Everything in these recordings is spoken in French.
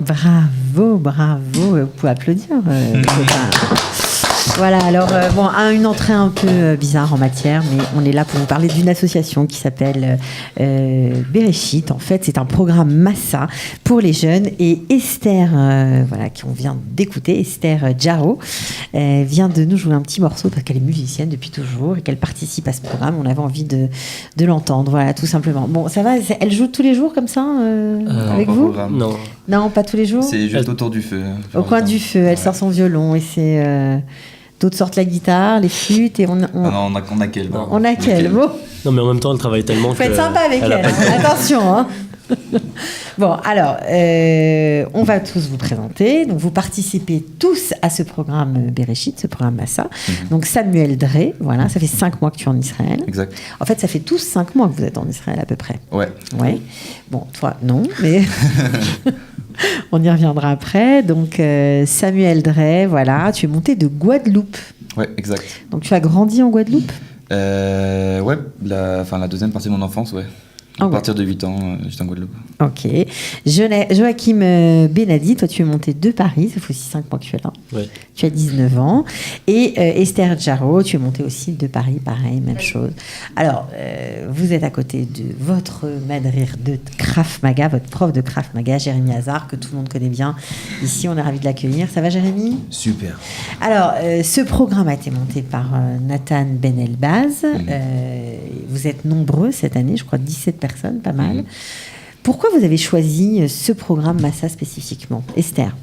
Bravo, vous pouvez applaudir. Voilà, alors une entrée un peu bizarre en matière, mais on est là pour vous parler d'une association qui s'appelle Bereshit. En fait, c'est un programme Massa pour les jeunes, et Esther, qu'on vient d'écouter, Esther Jarreau, vient de nous jouer un petit morceau parce qu'elle est musicienne depuis toujours et qu'elle participe à ce programme. On avait envie de l'entendre, voilà, tout simplement. Bon, ça va, elle joue tous les jours comme ça avec vous? Non, pas tous les jours. C'est juste autour du feu. Au coin du feu, elle sort son violon et c'est... D'autres sortent la guitare, les flûtes, et on a qu'elle. On a qu'elle, bon. Non, mais en même temps, elle travaille tellement que... Faut être sympa avec elle, attention, hein. Bon, alors, on va tous vous présenter. Donc, vous participez tous à ce programme Bereshit, ce programme Massa. Donc, Samuel Drey, voilà, ça fait 5 mois que tu es en Israël. Exact. En fait, ça fait tous 5 mois que vous êtes en Israël, à peu près. Ouais. Bon, toi, non, mais... On y reviendra après. Donc, Samuel Drey, voilà, tu es monté de Guadeloupe. Ouais, exact. Donc, tu as grandi en Guadeloupe? Ouais, la deuxième partie de mon enfance, ouais. À partir de 8 ans, j'étais en Guadeloupe. Ok. Joachim Benadi, toi tu es monté de Paris, ça fait aussi 5 mois que tu es là. Ouais. Tu as 19 ans. Et Esther Jarreau, tu es montée aussi de Paris, pareil, même chose. Alors, vous êtes à côté de votre madrir de Krav Maga, votre prof de Krav Maga, Jérémy Hazard, que tout le monde connaît bien. Ici, on est ravis de l'accueillir. Ça va, Jérémy? Super. Alors, ce programme a été monté par Nathan Ben Elbaz. Vous êtes nombreux cette année, je crois 17 personnes, pas mal. Pourquoi vous avez choisi ce programme Massa spécifiquement? Esther?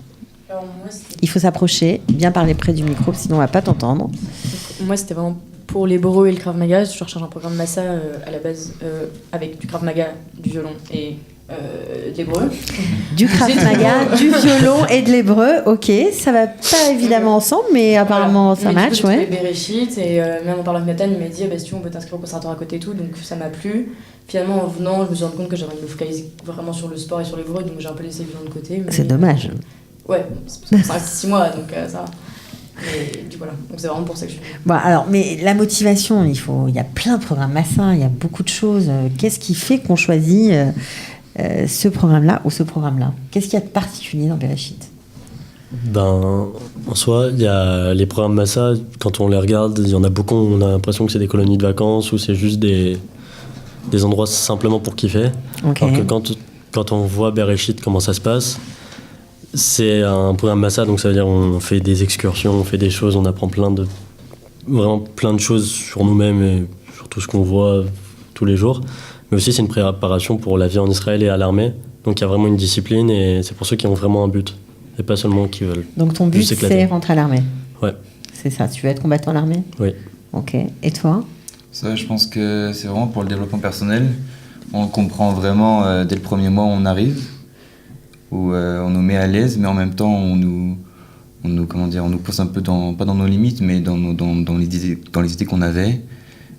Alors, moi, il faut s'approcher, bien parler près du micro, sinon on ne va pas t'entendre. Moi, c'était vraiment pour l'hébreu et le Krav Maga. Je recherche un programme Massa à la base avec du Krav Maga, du violon et de l'hébreu. Du Krav Maga, du violon et de l'hébreu, ok. Ça va pas évidemment ensemble, mais apparemment ça match. J'ai trouvé Bereshit et même en parlant avec Nathan, il m'a dit si tu veux, on peut t'inscrire au conservatoire à côté et tout, donc ça m'a plu. Finalement, en venant, je me suis rendu compte que j'avais envie de me focaliser vraiment sur le sport et sur l'hébreu, donc j'ai un peu laissé le violon de côté. C'est dommage. Ouais, c'est 5-6 mois, donc ça va. Mais du coup, voilà. Donc c'est vraiment pour ça que je suis venue. Bon, alors, mais la motivation, il y a plein de programmes Massa, il y a beaucoup de choses. Qu'est-ce qui fait qu'on choisit ce programme-là ou ce programme-là? Qu'est-ce qu'il y a de particulier dans Bereshit? En soi, il y a les programmes Massa, quand on les regarde, il y en a beaucoup, on a l'impression que c'est des colonies de vacances ou c'est juste des endroits simplement pour kiffer. Okay. Alors que quand on voit Bereshit, comment ça se passe, c'est un programme Massa, donc ça veut dire on fait des excursions, on fait des choses, on apprend vraiment plein de choses sur nous-mêmes et sur tout ce qu'on voit tous les jours. Mais aussi, c'est une préparation pour la vie en Israël et à l'armée. Donc, il y a vraiment une discipline et c'est pour ceux qui ont vraiment un but. Et pas seulement qui veulent. Donc, ton but, c'est rentrer à l'armée? Ouais. C'est ça. Tu veux être combattant à l'armée? Oui. Ok. Et toi? Ça, je pense que c'est vraiment pour le développement personnel. On comprend vraiment dès le premier mois où on arrive, où on nous met à l'aise, mais en même temps, on nous pousse un peu pas dans nos limites, mais dans les idées qu'on avait.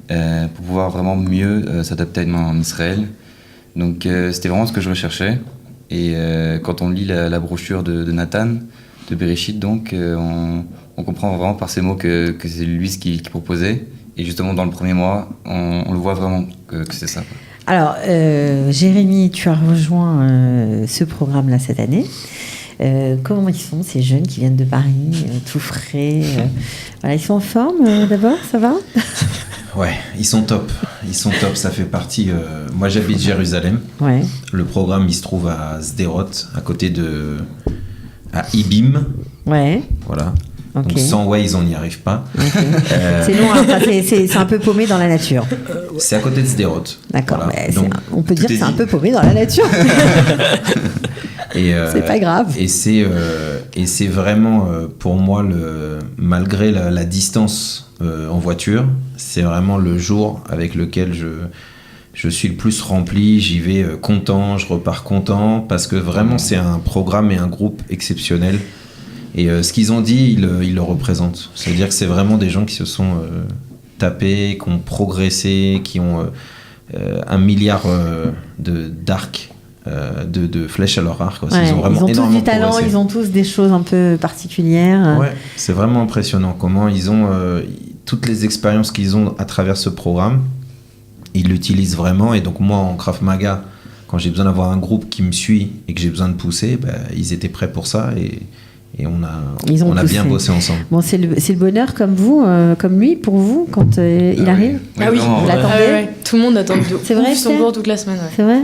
Pour pouvoir vraiment mieux s'adapter en Israël. Donc c'était vraiment ce que je recherchais. Et quand on lit la brochure de Nathan, de Bereshit, donc, on comprend vraiment par ses mots que c'est lui ce qu'il proposait. Et justement, dans le premier mois, on le voit vraiment que c'est ça. Alors, Jérémy, tu as rejoint ce programme-là cette année. Comment ils sont, ces jeunes qui viennent de Paris, tout frais voilà, ils sont en forme d'abord, ça va? Ouais, ils sont top, ça fait partie... moi j'habite Jérusalem, ouais. Le programme il se trouve à Sderot, à Ibim, ouais. Voilà, okay. Donc sans Waze on n'y arrive pas. Okay. C'est loin, enfin, c'est un peu paumé dans la nature. C'est à côté de Sderot. D'accord, voilà. Donc, on peut dire que c'est un peu paumé dans la nature. C'est pas grave. Et c'est vraiment pour moi, malgré la distance en voiture, c'est vraiment le jour avec lequel je suis le plus rempli. J'y vais content, je repars content, parce que vraiment c'est un programme et un groupe exceptionnel. Et ce qu'ils ont dit, ils le représentent. C'est-à-dire que c'est vraiment des gens qui se sont tapés, qui ont progressé, qui ont 1 milliard d'arcs. De flèches à leur arc. Quoi. Ouais, ils ont tous du talent, progressé. Ils ont tous des choses un peu particulières. Ouais, c'est vraiment impressionnant comment ils ont toutes les expériences qu'ils ont à travers ce programme, ils l'utilisent vraiment. Et donc moi en Krav Maga, quand j'ai besoin d'avoir un groupe qui me suit et que j'ai besoin de pousser, ils étaient prêts pour ça et on a bien bossé ensemble. Bon, c'est le bonheur comme vous, comme lui, pour vous, quand il arrive. Ah oui, vous l'attendez. ouais. Tout le monde attend C'est vrai, son jour toute la semaine. Ouais. C'est vrai.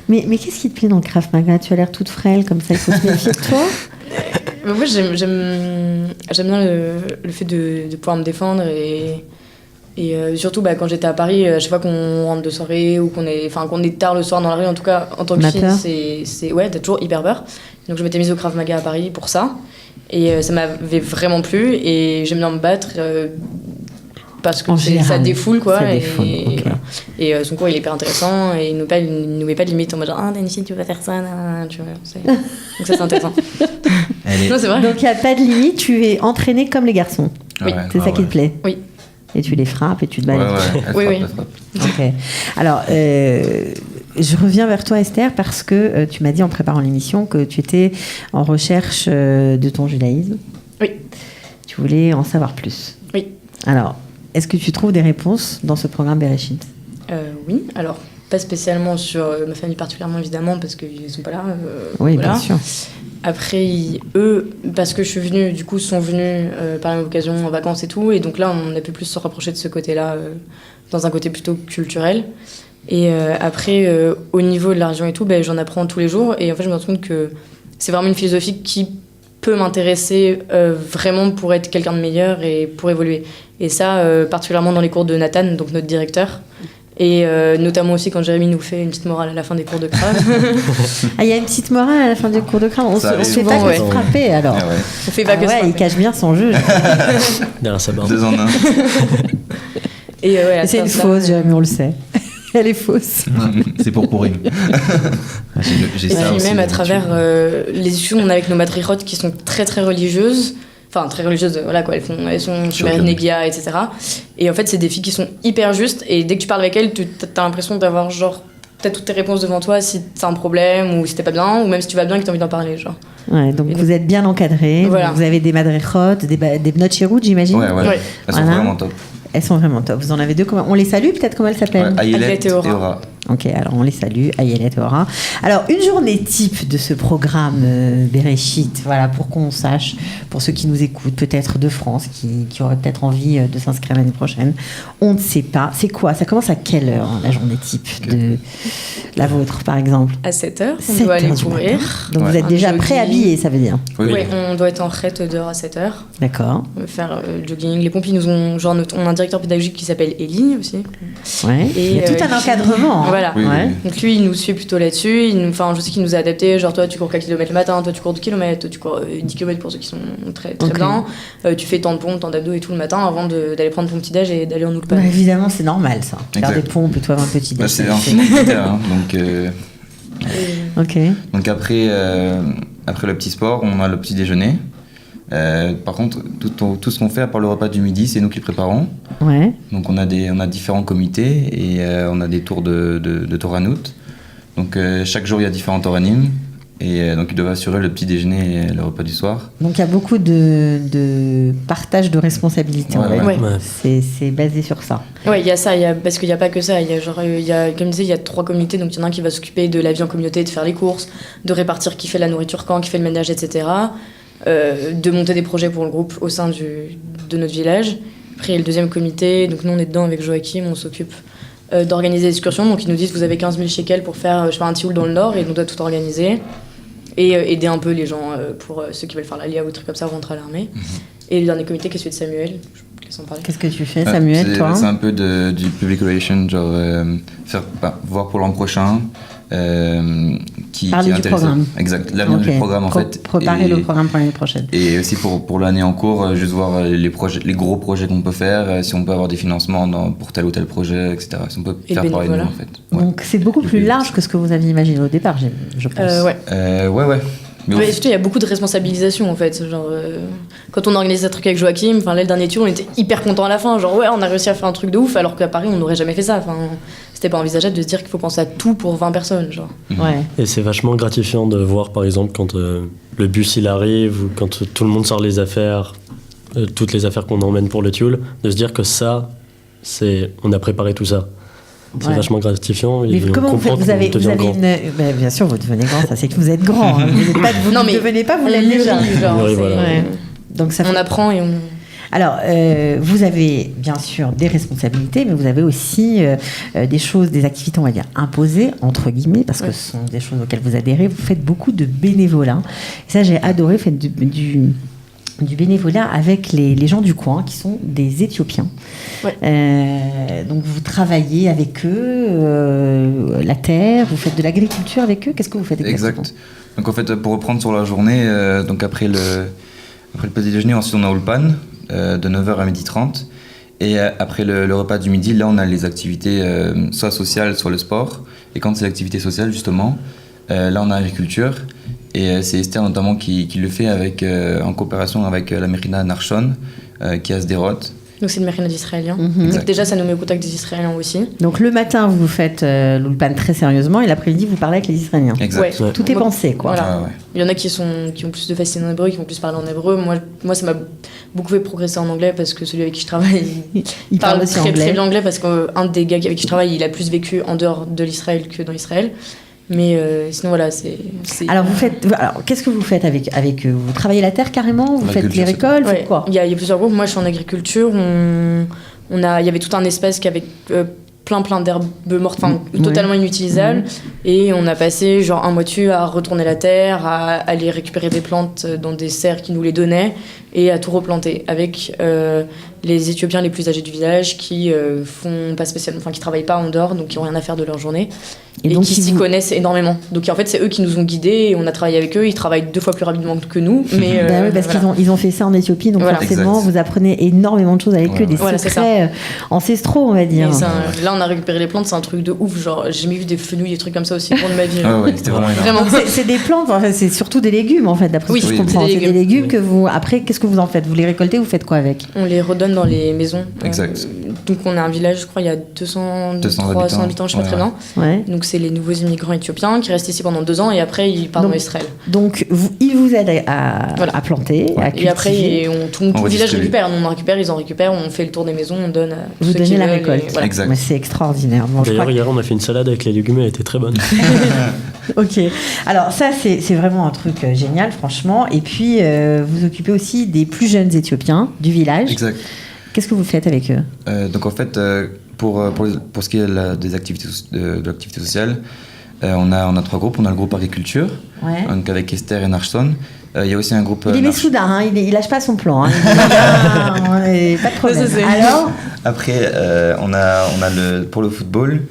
Ouais. Mais qu'est-ce qui te plaît dans le Krav Maga? Tu as l'air toute frêle comme ça, il faut se méfier de toi. Moi, j'aime bien le fait de pouvoir me défendre et surtout quand j'étais à Paris, à chaque fois qu'on rentre de soirée ou qu'on est tard le soir dans la rue, en tout cas en tant que fille, t'as toujours hyper peur. Donc je m'étais mise au Krav Maga à Paris pour ça et ça m'avait vraiment plu et j'aime bien me battre parce que ça défoule quoi. Et son cours il est hyper intéressant et il nous met pas de limite en mode genre Dany, tu vas faire ça, tu vois. Donc ça c'est intéressant. Non, c'est vrai. Donc il n'y a pas de limite, tu es entraîné comme les garçons. Oui. C'est ça qui te plaît. Oui. Et tu les frappes et tu te balades. Oui. Elle frappe. Ok. Alors, je reviens vers toi, Esther, parce que tu m'as dit en préparant l'émission que tu étais en recherche de ton judaïsme. Oui. Tu voulais en savoir plus. Oui. Alors, est-ce que tu trouves des réponses dans ce programme Bereshit? Oui. Alors, pas spécialement sur ma famille particulièrement, évidemment, parce qu'ils sont pas là. Oui, voilà. bien sûr. Après, eux, parce que je suis venue, du coup, sont venus par la même occasion en vacances et tout. Et donc là, on a pu plus se rapprocher de ce côté-là, dans un côté plutôt culturel. Et après, au niveau de la région et tout, j'en apprends tous les jours. Et en fait, je me rends compte que c'est vraiment une philosophie qui peut m'intéresser vraiment pour être quelqu'un de meilleur et pour évoluer. Et ça, particulièrement dans les cours de Nathan, donc notre directeur. Et notamment aussi quand Jérémy nous fait une petite morale à la fin des cours de Krav. Il y a une petite morale à la fin du cours de Krav. On ne fait pas que se frapper alors. On fait pas que se frapper. Il cache bien son jeu. Derrière sa barbe. 2 en 1. Et c'est une fausse, Jérémy, on le sait. Elle est fausse. C'est pour Purim. Et puis même à travers les discussions qu'on a avec nos matrichotes qui sont très très religieuses. Enfin, très religieuses, voilà quoi, elles sont super négia, etc. Et en fait, c'est des filles qui sont hyper justes. Et dès que tu parles avec elles, t'as l'impression d'avoir genre t'as toutes tes réponses devant toi si t'as un problème ou si t'es pas bien, ou même si tu vas bien et que t'as envie d'en parler, genre. Ouais, donc vous êtes bien encadrés. Voilà. Vous avez des madrechotes, des bnot chirout, j'imagine. Ouais. Elles sont vraiment top. Elles sont vraiment top. Vous en avez 2. On les salue peut-être, comment elles s'appellent? Ayelet et Ora. Ok, alors on les salue, Ayelet et Ora. Alors, une journée type de ce programme Bereshit, voilà, pour qu'on sache, pour ceux qui nous écoutent, peut-être de France, qui auraient peut-être envie de s'inscrire l'année prochaine, on ne sait pas. C'est quoi? Ça commence à quelle heure, la journée type de la vôtre, par exemple? À 7h, on doit aller courir. Donc vous êtes déjà préhabillés, ça veut dire? Oui, on doit être en retraite dehors à 7h. D'accord. On va faire le jogging. Les pompes, ils nous ont... Genre, on a un directeur pédagogique qui s'appelle Elie aussi. Ouais. Et il y a tout un encadrement. Voilà. Oui. Donc lui, il nous suit plutôt là-dessus. Je sais qu'il nous a adapté. Genre, toi, tu cours 4 km le matin, toi, tu cours 2 km, toi, tu cours 10 km pour ceux qui sont très, très bien. Tu fais tant de pompes, tant d'abdos et tout le matin avant d'aller prendre ton petit-déj et d'aller en Ulpan. Évidemment, c'est normal ça. Faire des pompes et toi avoir un petit déj. C'est un militaire, hein, donc... Ok. Donc après le petit sport, on a le petit déjeuner. Par contre, tout ce qu'on fait à part le repas du midi, c'est nous qui le préparons. Ouais. Donc on a différents comités et on a des tours de Toranout. Donc chaque jour il y a différents Toranim et donc ils doivent assurer le petit déjeuner et le repas du soir. Donc il y a beaucoup de partage de responsabilités. Ouais. C'est basé sur ça. Ouais, il y a ça, parce qu'il n'y a pas que ça. Comme je disais, il y a 3 comités, donc il y en a un qui va s'occuper de la vie en communauté, de faire les courses, de répartir qui fait la nourriture quand, qui fait le ménage, etc. De monter des projets pour le groupe au sein de notre village. Après, il y a le deuxième comité, donc nous on est dedans avec Joachim, on s'occupe d'organiser des excursions. Donc ils nous disent vous avez 15 000 shekels pour faire un tioul dans le nord et on doit tout organiser. Et aider un peu les gens pour ceux qui veulent faire l'Alia ou des trucs comme ça, rentrer à l'armée. Et le dernier comité qui est celui de Samuel, je te laisse en parler. Qu'est-ce que tu fais, Samuel, toi? C'est un peu du public relation, genre voir pour l'an prochain. Parler du programme. Exact, l'avenir du programme en fait. Préparer le programme pour l'année prochaine. Et aussi pour l'année en cours, juste voir les gros projets qu'on peut faire, si on peut avoir des financements pour tel ou tel projet, etc. Si on peut faire pareil nous en fait. Ouais. Donc c'est beaucoup plus large que ce que vous aviez imaginé au départ, je pense. Ouais. Mais surtout, il y a beaucoup de responsabilisation en fait. Genre, quand on organisait un truc avec Joachim, là, le dernier tour, on était hyper contents à la fin. Genre, ouais, on a réussi à faire un truc de ouf, alors qu'à Paris, on n'aurait jamais fait ça. C'était pas envisageable de se dire qu'il faut penser à tout pour 20 personnes. Genre. Ouais. Et c'est vachement gratifiant de voir, par exemple, quand le bus il arrive ou quand tout le monde sort les affaires, toutes les affaires qu'on emmène pour le tioul, de se dire que ça, on a préparé tout ça. C'est Ouais. vachement gratifiant. Mais et on comment vous faites? comprend Vous avez, qu'on vous devient avez grand. bien sûr, vous devenez grand, ça c'est que vous êtes grand. Hein. Vous Non, ne mais devenez pas, vous on l'êtes déjà. mûrit, genre, Oui, c'est- voilà. Ouais. Donc ça On fait- apprend et on. Alors, vous avez bien sûr des responsabilités, mais vous avez aussi des choses, des activités, on va dire, imposées, entre guillemets, parce que Ouais. ce sont des choses auxquelles vous adhérez. Vous faites beaucoup de bénévolat. Et ça, j'ai adoré, vous faites du bénévolat avec les gens du coin, qui sont des Éthiopiens. Ouais. Donc, vous travaillez avec eux, la terre, vous faites de l'agriculture avec eux. Qu'est-ce que vous faites exactement? Exact. Donc en fait, pour reprendre sur la journée, donc après le petit déjeuner, ensuite on a Ulpan de 9h à 12h30. Et après le repas du midi, là on a les activités soit sociales, soit le sport. Et quand c'est l'activité sociale, justement, là on a agriculture. Et c'est Esther notamment qui le fait en coopération avec la Mérina Narshon, qui est à Sderot. Donc c'est le Mérina d'Israéliens. Mhm. Donc déjà, ça nous met au contact des Israéliens aussi. Donc, le matin, vous faites l'Ulpan très sérieusement, et l'après-midi, vous parlez avec les Israéliens. Exact. Ouais. Tout est Moi- pensé, quoi. Voilà. Ah ouais. Il y en a qui ont plus de facilité en hébreu, qui vont plus parler en hébreu. Moi ça m'a beaucoup fait progresser en anglais parce que celui avec qui je travaille, Il parle aussi très, anglais. très bien anglais parce qu'un des gars avec qui je travaille, il a plus vécu en dehors de l'Israël que dans Israël. Mais sinon, voilà, c'est. Alors, qu'est-ce que vous faites avec eux? Vous travaillez la terre carrément? Vous faites les L'agriculture, récoltes? Vous Ouais, faites quoi? il y a plusieurs groupes. Moi, je suis en agriculture. Il y avait tout un espace qui avait plein d'herbes mortes, enfin, Ouais. totalement inutilisables. Et on a passé genre un mois dessus à retourner la terre, à aller récupérer des plantes dans des serres qui nous les donnaient et à tout replanter avec les Éthiopiens les plus âgés du village qui font pas spécialement, enfin qui travaillent pas en dehors, donc qui ont rien à faire de leur journée et donc, qui ils s'y vous- connaissent énormément. Donc en fait, c'est eux qui nous ont guidés et on a travaillé avec eux. Ils travaillent 2 fois plus rapidement que nous, mais Bah oui, parce voilà. qu'ils ont fait ça en Éthiopie, donc Voilà. forcément, Exact. vous apprenez énormément de choses avec eux, Voilà. des Voilà, c'est secrets ancestraux, on va dire. Et là, on a récupéré les plantes, c'est un truc de ouf. Genre, j'ai jamais vu des fenouilles, des trucs comme ça aussi au cours de ma vie. Ouais, c'était vraiment énorme. Vraiment. C'est des plantes, enfin, c'est surtout des légumes en fait, d'après Oui, ce que je oui, comprends. c'est C'est des des légumes légumes. que vous. Après, qu'est-ce que vous en faites? Vous les récoltez, vous faites quoi avec? On les redonne dans les maisons. Exact. Donc, on a un village, je crois, il y a 200, 200 300 habitants, je sais pas ouais, très bien. Ouais. Donc, c'est les nouveaux immigrants éthiopiens qui restent ici pendant 2 ans et après, ils partent Donc, en Israël. Donc, ils vous aident Voilà. à planter, à Et après, cultiver. tout le village redistribue. récupère. On en récupère, ils en récupèrent, on fait le tour des maisons, on donne à Vous ceux donnez qui la veulent et récolte. voilà. Exact. Mais c'est extraordinaire. Bon, je crois D'ailleurs, hier, on a fait une salade avec les légumes, elle était très bonne. Ok. Alors ça, c'est vraiment un truc génial, franchement. Et puis, vous occupez aussi des plus jeunes Éthiopiens du village. Exact. Qu'est-ce que vous faites avec eux? Donc en fait, pour ce qui est des activités, de l'activité sociale, on a 3 groupes. On a le groupe agriculture, Ouais. donc avec Esther et Narshon. Il y a aussi un groupe... Il est Narshon. soudain, hein, il lâche pas son plan. Hein. Pas de problème. Ça, c'est- Alors, Après, on a pour le football,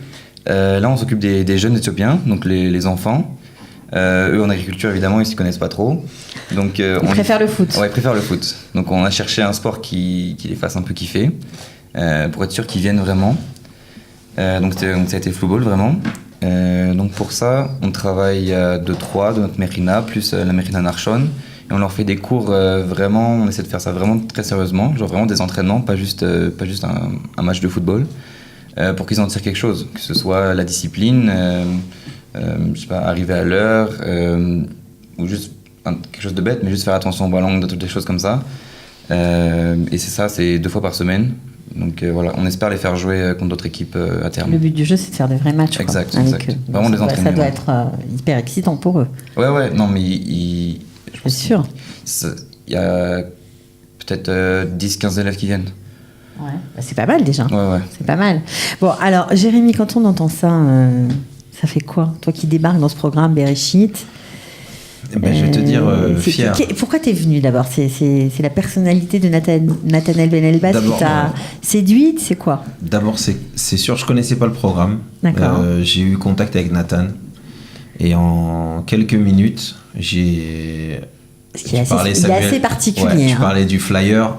là on s'occupe des jeunes Éthiopiens, donc les enfants. Eux en agriculture évidemment, ils s'y connaissent pas trop. Donc, ils on préfèrent le foot. Ouais, ils préfèrent le foot. Donc on a cherché un sport qui les fasse un peu kiffer, pour être sûr qu'ils viennent vraiment. Donc ça a été le football vraiment. Donc pour ça, on travaille à 2-3 de notre Mérina, plus la Mérina Narshon. Et on leur fait des cours vraiment, on essaie de faire ça vraiment très sérieusement, genre vraiment des entraînements, pas juste un match de football, pour qu'ils en tirent quelque chose, que ce soit la discipline, je sais pas, arriver à l'heure, ou juste quelque chose de bête, mais juste faire attention au ballon, de toutes les choses comme ça. Et c'est ça, c'est 2 fois par semaine. Donc voilà, on espère les faire jouer contre d'autres équipes à terme. Le but du jeu, c'est de faire des vrais matchs. Exact, quoi, avec exact. eux. Vraiment les Ça entraîner, doit ouais. être hyper excitant pour eux. Ouais, non, mais je C'est pense sûr. il y a peut-être 10-15 élèves qui viennent. Ouais. Bah, c'est pas mal déjà. Ouais. C'est pas mal. Bon, alors, Jérémy, quand on entend ça, ça fait quoi? Toi qui débarques dans ce programme Bereshit. Je vais te dire c'est- fier. Pourquoi t'es venu d'abord? C'est la personnalité de Nathanaël Ben Elbaz qui D'abord, t'a séduite? C'est quoi? D'abord, c'est sûr, je connaissais pas le programme. D'accord. J'ai eu contact avec Nathan. Et en quelques minutes, j'ai... Parce qu'il est Tu parlais, assez, il est Samuel. assez particulier. Ouais, tu hein. parlais du flyer.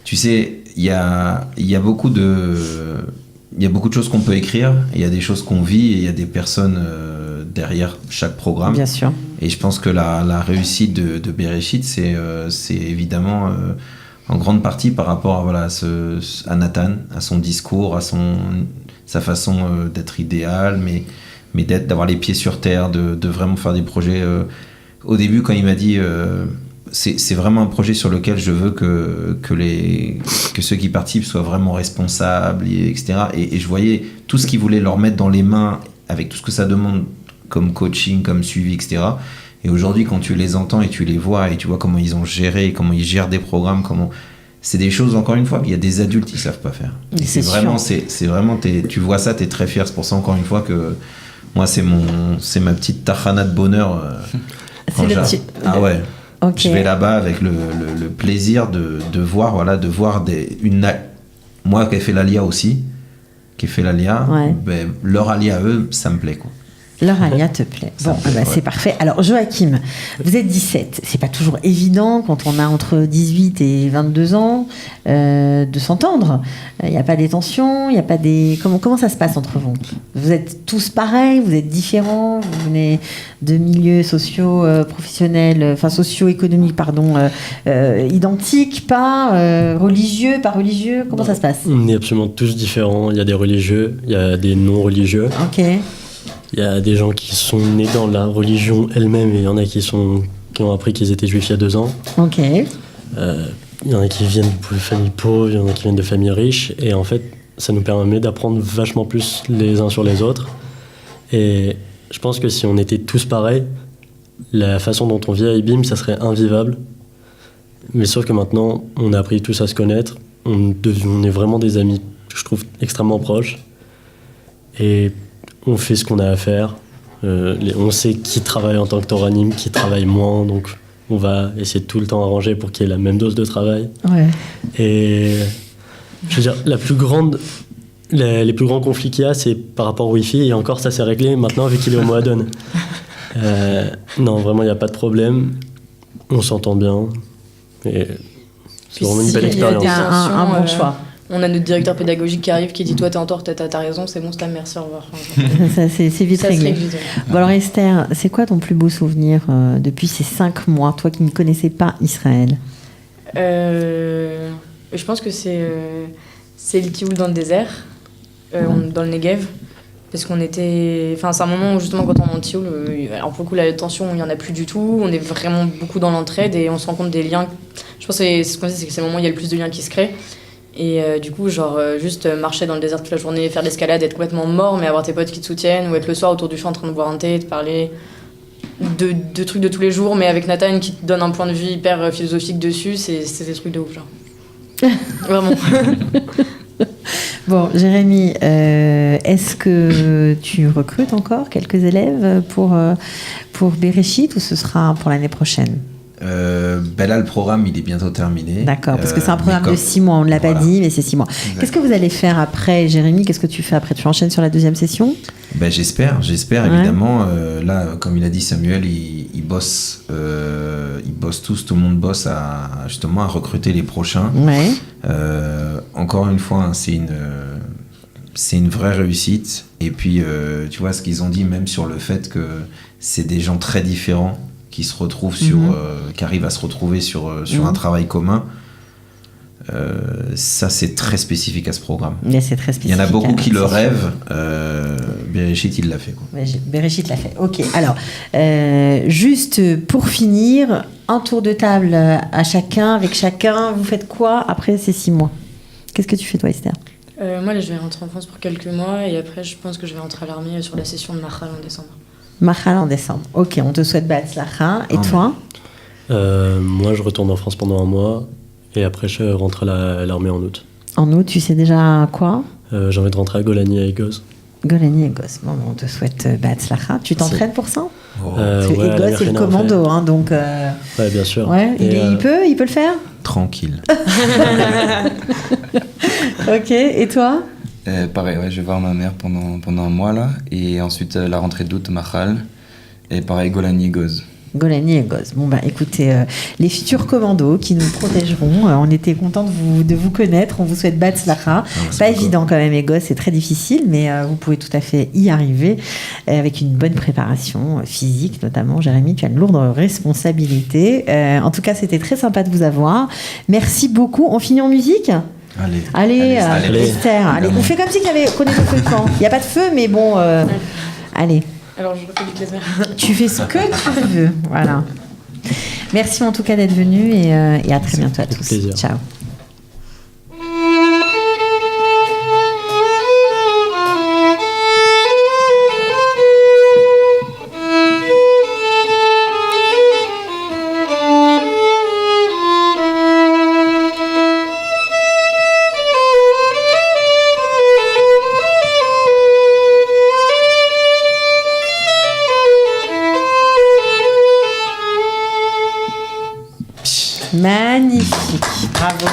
Tu sais, il y a beaucoup de choses qu'on peut écrire. Il y a des choses qu'on vit et il y a des personnes derrière chaque programme. Bien sûr. Et je pense que la réussite de Bereshit, c'est évidemment en grande partie par rapport à Nathan, à son discours, à sa façon d'être idéal, mais d'avoir les pieds sur terre, de vraiment faire des projets. Au début, quand il m'a dit c'est vraiment un projet sur lequel je veux que ceux qui participent soient vraiment responsables, etc. Et je voyais tout ce qu'ils voulaient leur mettre dans les mains avec tout ce que ça demande comme coaching, comme suivi, etc. Et aujourd'hui, quand tu les entends et tu les vois et tu vois comment ils ont géré, comment ils gèrent des programmes, c'est des choses, encore une fois, qu'il y a des adultes qui ne savent pas faire. Et c'est vraiment, tu vois ça, tu es très fier. C'est pour ça, encore une fois, que moi, c'est ma petite tahana de bonheur. Ah ouais. Okay. Je vais là-bas avec le plaisir de voir, voilà, moi qui ai fait l'Alia aussi, ouais. Ben, leur Alia à eux, ça me plaît, quoi. Leur alia te plaît. Bon, c'est parfait. Alors, Joachim, vous êtes 17. C'est pas toujours évident quand on a entre 18 et 22 ans de s'entendre. Il n'y a pas des tensions, il n'y a pas des... Comment ça se passe entre vous ? Vous êtes tous pareils, vous êtes différents, vous venez de milieux socio-professionnels, enfin socio-économiques, pardon, identiques, pas religieux, pas religieux. Comment ça se passe ? On est absolument tous différents. Il y a des religieux, il y a des non-religieux. Ok. Il y a des gens qui sont nés dans la religion elle-même et il y en a qui ont appris qu'ils étaient juifs il y a 2 ans. Ok. Il y en a qui viennent de familles pauvres, il y en a qui viennent de familles riches. Et en fait, ça nous permet d'apprendre vachement plus les uns sur les autres. Et je pense que si on était tous pareils, la façon dont on vit à IBIM, ça serait invivable. Mais sauf que maintenant, on a appris tous à se connaître. On est vraiment des amis, je trouve, extrêmement proches. Et on fait ce qu'on a à faire. On sait qui travaille en tant que Toranim, qui travaille moins. Donc, on va essayer de tout le temps arranger pour qu'il y ait la même dose de travail. Ouais. Et je veux dire, les plus grands conflits qu'il y a, c'est par rapport au Wi-Fi. Et encore, ça s'est réglé maintenant vu qu'il est au Moadone. Non, vraiment, il n'y a pas de problème. On s'entend bien. Et c'est vraiment une belle expérience. Un bon choix. On a notre directeur pédagogique qui arrive, qui dit toi t'es en tort, t'as raison, c'est bon, Stam, merci, au revoir. Ça, c'est vite réglé. Bon alors Esther, c'est quoi ton plus beau souvenir depuis ces 5 mois, toi qui ne connaissais pas Israël ? Je pense que c'est le Tioul dans le désert, dans le Negev, parce qu'on était... Enfin, c'est un moment où justement quand on est en Tioul, alors pour le coup la tension, il n'y en a plus du tout, on est vraiment beaucoup dans l'entraide et on se rend compte des liens. Je pense que c'est ce qu'on dit, c'est que c'est le moment où il y a le plus de liens qui se créent. Et du coup, juste marcher dans le désert toute la journée, faire de l'escalade, être complètement mort, mais avoir tes potes qui te soutiennent, ou être le soir autour du feu en train de boire un thé, de parler de trucs de tous les jours, mais avec Nathan qui te donne un point de vue hyper philosophique dessus, c'est des trucs de ouf, genre. Vraiment. Bon, Jérémy, est-ce que tu recrutes encore quelques élèves pour Bereshit ou ce sera pour l'année prochaine ? Là, le programme, il est bientôt terminé. D'accord, parce que c'est un programme de 6 mois, on ne l'a pas dit, mais c'est 6 mois. Exactement. Qu'est-ce que vous allez faire après, Jérémy ? Qu'est-ce que tu fais après ? Tu enchaînes sur la 2e session ? J'espère, évidemment. Là, comme il a dit Samuel, ils bossent tous, tout le monde bosse justement à recruter les prochains. Ouais. Encore une fois, c'est une vraie réussite. Et puis, tu vois, ce qu'ils ont dit, même sur le fait que c'est des gens très différents qui se retrouvent qui arrivent à se retrouver sur un travail commun. Ça, c'est très spécifique à ce programme. Mais c'est très spécifique. Il y en a beaucoup qui le rêvent. Bereshit, il l'a fait, quoi. Bereshit l'a fait. Ok. Alors, juste pour finir, un tour de table à chacun, avec chacun. Vous faites quoi après ces 6 mois ? Qu'est-ce que tu fais, toi, Esther ? Moi, là, je vais rentrer en France pour quelques mois et après, je pense que je vais rentrer à l'armée sur la session de Mahal en décembre. Mahal en décembre. Ok, on te souhaite Batzlacha. Et toi ? Moi, je retourne en France pendant 1 mois et après, je rentre à l'armée en août. En août, tu sais déjà quoi ? J'ai envie de rentrer à Golani à Egos. Golani et Egos. Bon, on te souhaite Batzlacha. Tu t'entraînes pour ça ? Parce que Egos, c'est le commando, hein, donc... Ouais, bien sûr. Ouais, il peut le faire ? Tranquille. Ok, et toi ? Pareil, ouais, je vais voir ma mère pendant 1 mois là, et ensuite la rentrée d'août Mahal, et pareil Golani Goz. Golani et Goz. Bon, écoutez, les futurs commandos qui nous protégeront, on était contents de vous connaître, on vous souhaite Batzlacha. Pas évident quand même, Egos, c'est très difficile, mais vous pouvez tout à fait y arriver avec une bonne préparation physique, notamment. Jérémy, tu as une lourde responsabilité. En tout cas, c'était très sympa de vous avoir. Merci beaucoup. On finit en musique ? Allez, Esther, allez. On fait comme si qu'on était au feu de camp. Il n'y a pas de feu, mais bon, allez. Alors, je refais du klezmer. Tu fais ce que tu veux, voilà. Merci en tout cas d'être venu et à très bientôt à tous. Plaisir. Ciao. Magnifique, bravo,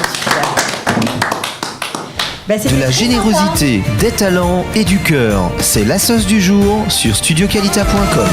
super. De la générosité, des talents et du cœur, c'est la sauce du jour sur studioqualita.com.